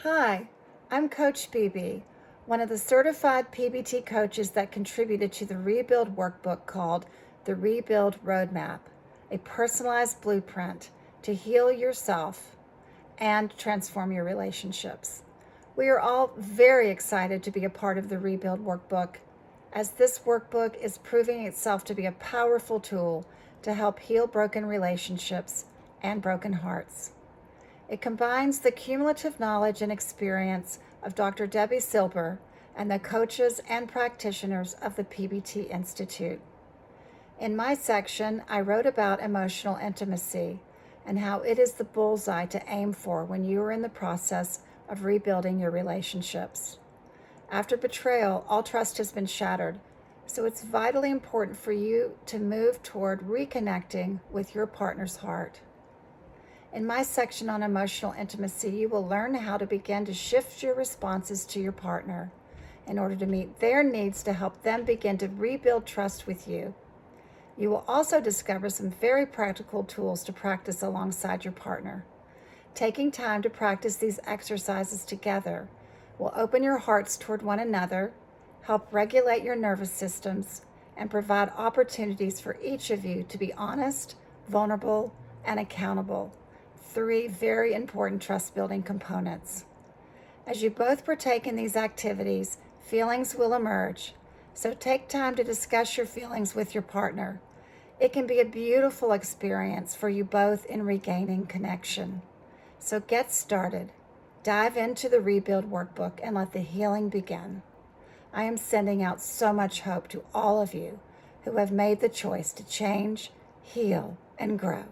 Hi, I'm Coach BB, one of the certified PBT coaches that contributed to the Rebuild workbook called the Rebuild Roadmap, a personalized blueprint to heal yourself and transform your relationships. We are all very excited to be a part of the Rebuild workbook, as this workbook is proving itself to be a powerful tool to help heal broken relationships and broken hearts. It combines the cumulative knowledge and experience of Dr. Debbie Silber and the coaches and practitioners of the PBT Institute. In my section, I wrote about emotional intimacy and how it is the bullseye to aim for when you are in the process of rebuilding your relationships. After betrayal, all trust has been shattered, so it's vitally important for you to move toward reconnecting with your partner's heart. In my section on emotional intimacy, you will learn how to begin to shift your responses to your partner in order to meet their needs to help them begin to rebuild trust with you. You will also discover some very practical tools to practice alongside your partner. Taking time to practice these exercises together will open your hearts toward one another, help regulate your nervous systems, and provide opportunities for each of you to be honest, vulnerable, and accountable. Three very important trust-building components. As you both partake in these activities, feelings will emerge, so take time to discuss your feelings with your partner. It can be a beautiful experience for you both in regaining connection. So get started. Dive into the Rebuild workbook and let the healing begin. I am sending out so much hope to all of you who have made the choice to change, heal, and grow.